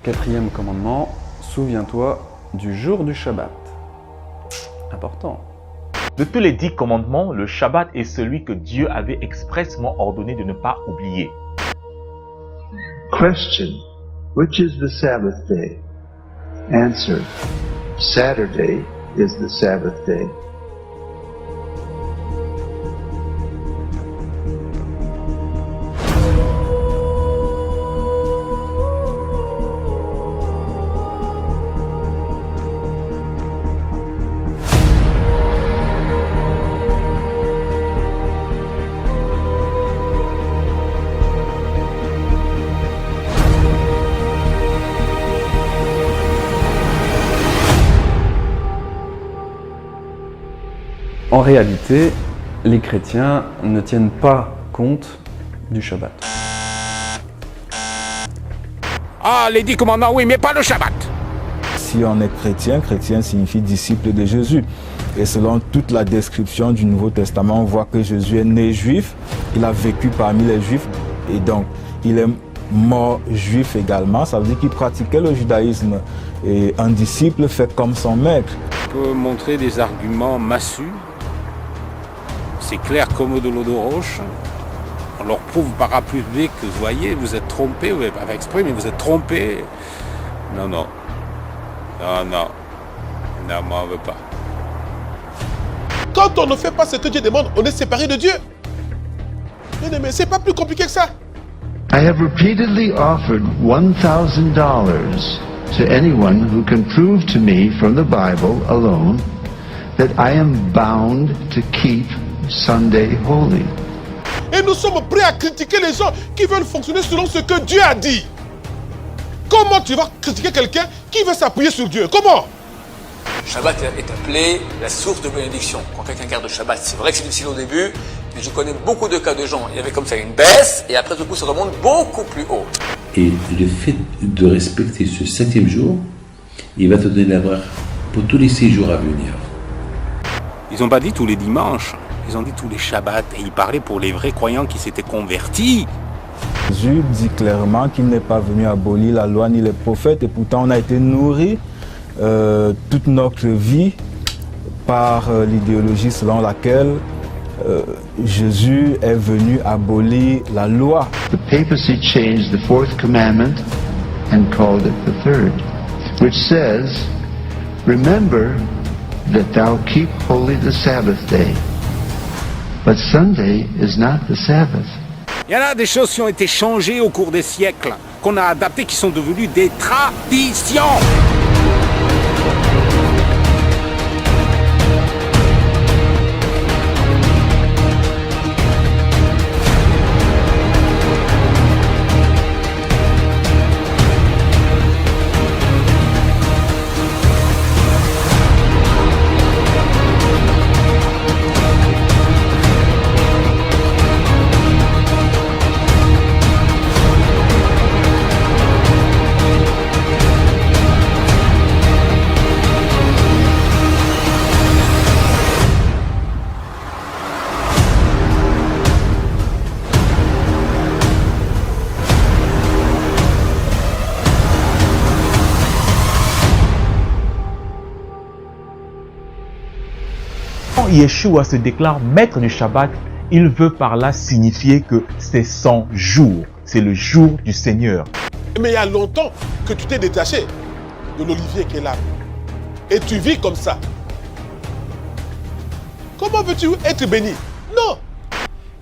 Quatrième commandement, souviens-toi du jour du Shabbat. Important. De tous les 10 commandements, le Shabbat est celui que Dieu avait expressément ordonné de ne pas oublier. Question: which is the Sabbath day? Answer: Saturday is the Sabbath day. En réalité, les chrétiens ne tiennent pas compte du Shabbat. Ah, les 10 commandements, oui, mais pas le Shabbat. Si on est chrétien, chrétien signifie disciple de Jésus. Et selon toute la description du Nouveau Testament, on voit que Jésus est né juif, il a vécu parmi les juifs et donc il est mort juif également. Ça veut dire qu'il pratiquait le judaïsme et un disciple fait comme son maître. On peut montrer des arguments massus. C'est clair comme de l'eau de roche. On leur prouve par A plus B que, vous voyez, vous êtes trompés, vous n'avez pas fait exprès, mais vous êtes trompés. Non, moi on veut pas. Quand on ne fait pas ce que Dieu demande, on est séparé de Dieu. Mais c'est pas plus compliqué que ça. I have repeatedly offered $1,000 to anyone who can prove to me from the Bible alone that I am bound to keep Sunday holy. Et nous sommes prêts à critiquer les gens qui veulent fonctionner selon ce que Dieu a dit. Comment tu vas critiquer quelqu'un qui veut s'appuyer sur Dieu? Comment? Shabbat est appelé la source de bénédiction. Quand quelqu'un garde le Shabbat, c'est vrai que c'est difficile au début, mais je connais beaucoup de cas de gens, il y avait comme ça une baisse, et après tout coup ça remonte beaucoup plus haut. Et le fait de respecter ce 7e jour, il va te donner la bracha pour tous les 6 jours à venir. Ils n'ont pas dit tous les dimanches, ils ont dit tous les Shabbats, et ils parlaient pour les vrais croyants qui s'étaient convertis. Jésus dit clairement qu'il n'est pas venu abolir la loi ni les prophètes et pourtant on a été nourris toute notre vie par l'idéologie selon laquelle Jésus est venu abolir la loi. The papacy changed the fourth commandment and called it the third, which says, remember that thou keep holy the Sabbath day. But Sunday is not the Sabbath. Il y en a des choses qui ont été changées au cours des siècles, qu'on a adaptées, qui sont devenues des traditions. Quand Yeshua se déclare maître du Shabbat, il veut par là signifier que c'est son jour, c'est le jour du Seigneur. Mais il y a longtemps que tu t'es détaché de l'olivier qui est là. Et tu vis comme ça. Comment veux-tu être béni? Non.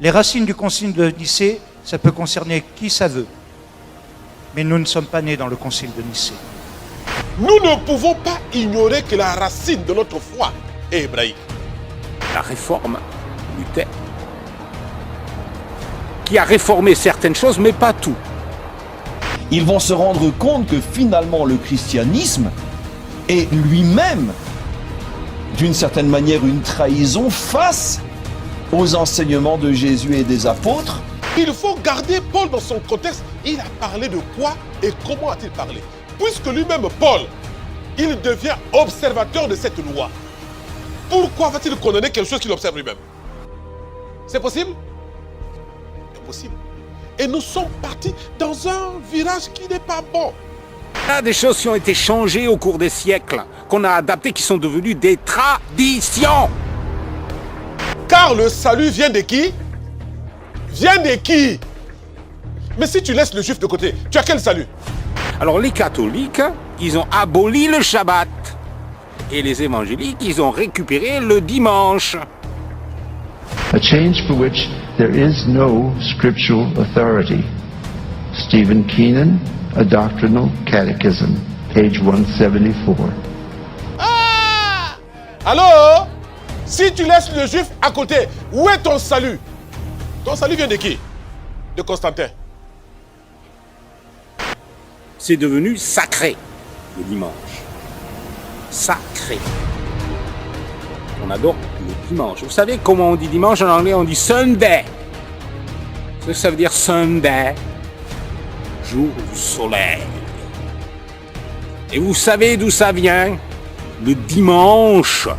Les racines du concile de Nicée, ça peut concerner qui ça veut. Mais nous ne sommes pas nés dans le concile de Nicée. Nous ne pouvons pas ignorer que la racine de notre foi est hébraïque. La réforme, Luther, qui a réformé certaines choses, mais pas tout. Ils vont se rendre compte que finalement le christianisme est lui-même, d'une certaine manière, une trahison face aux enseignements de Jésus et des apôtres. Il faut garder Paul dans son contexte. Il a parlé de quoi et comment a-t-il parlé? Puisque lui-même, Paul, il devient observateur de cette loi. Pourquoi va-t-il condamner quelque chose qu'il observe lui-même? C'est possible? Impossible. Et nous sommes partis dans un virage qui n'est pas bon. Il y a des choses qui ont été changées au cours des siècles, qu'on a adaptées, qui sont devenues des traditions. Car le salut vient de qui? Vient de qui? Mais si tu laisses le juif de côté, tu as quel salut? Alors les catholiques, ils ont aboli le Shabbat. Et les évangéliques, ils ont récupéré le dimanche. A change for which there is no scriptural authority. Stephen Keenan, A Doctrinal Catechism, page 174. Ah! Alors, si tu laisses le juif à côté, où est ton salut? Ton salut vient de qui? De Constantin. C'est devenu sacré, le dimanche. Sacré. On adore le dimanche. Vous savez comment on dit dimanche en anglais? On dit Sunday. Ce que ça veut dire Sunday? Jour du soleil. Et vous savez d'où ça vient? Le dimanche,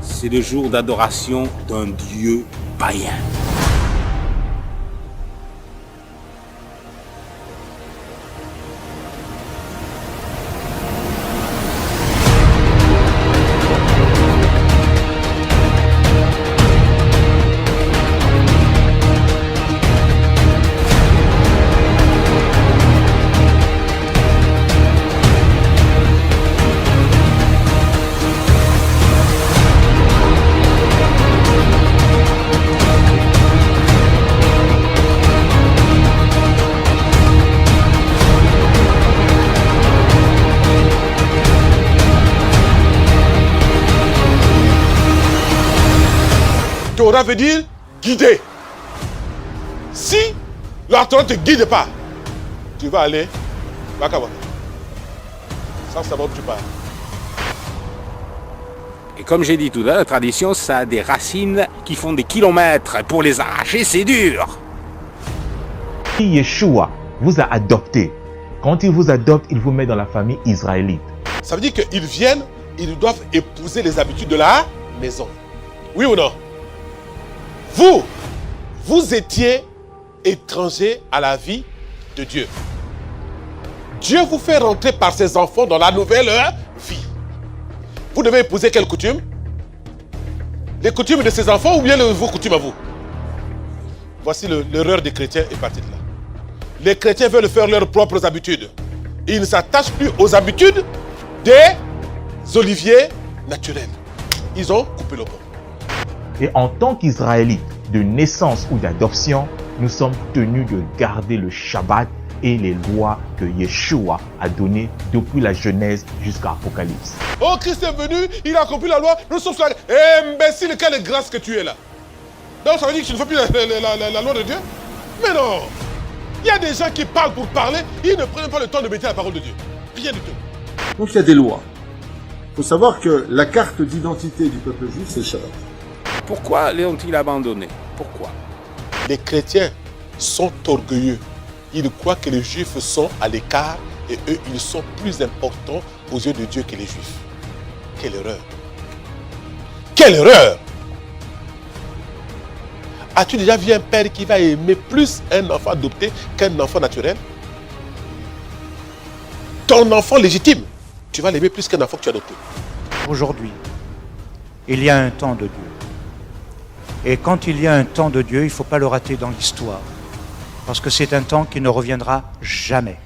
c'est le jour d'adoration d'un dieu païen. Torah veut dire guider. Si la Torah ne te guide pas, tu vas aller Bakawata. Ça, c'est bon, tu parles. Et comme j'ai dit tout à l'heure, la tradition, ça a des racines qui font des kilomètres. Pour les arracher, c'est dur. Yeshua vous a adopté. Quand il vous adopte, il vous met dans la famille israélite. Ça veut dire qu'ils viennent, ils doivent épouser les habitudes de la maison. Oui ou non? Vous étiez étranger à la vie de Dieu. Dieu vous fait rentrer par ses enfants dans la nouvelle vie. Vous devez épouser quelles coutumes? Les coutumes de ses enfants ou bien vos coutumes à vous? Voici l'erreur des chrétiens est partie de là. Les chrétiens veulent faire leurs propres habitudes. Ils ne s'attachent plus aux habitudes des oliviers naturels. Ils ont coupé le pont. Et en tant qu'Israélites de naissance ou d'adoption, nous sommes tenus de garder le Shabbat et les lois que Yeshua a données depuis la Genèse jusqu'à l'Apocalypse. Oh, Christ est venu, il a accompli la loi, nous sommes là. Imbécile, quelle grâce que tu es là. Donc ça veut dire que tu ne fais plus la loi de Dieu? Mais non. Il y a des gens qui parlent pour parler, ils ne prennent pas le temps de mettre la parole de Dieu. Rien du tout. Donc il y a des lois. Il faut savoir que la carte d'identité du peuple juif, c'est le Shabbat. Pourquoi les ont-ils abandonnés? Pourquoi? Les chrétiens sont orgueilleux. Ils croient que les juifs sont à l'écart et eux, ils sont plus importants aux yeux de Dieu que les juifs. Quelle erreur! Quelle erreur! As-tu déjà vu un père qui va aimer plus un enfant adopté qu'un enfant naturel? Ton enfant légitime, tu vas l'aimer plus qu'un enfant que tu as adopté. Aujourd'hui, il y a un temps de Dieu. Et quand il y a un temps de Dieu, il ne faut pas le rater dans l'histoire. Parce que c'est un temps qui ne reviendra jamais.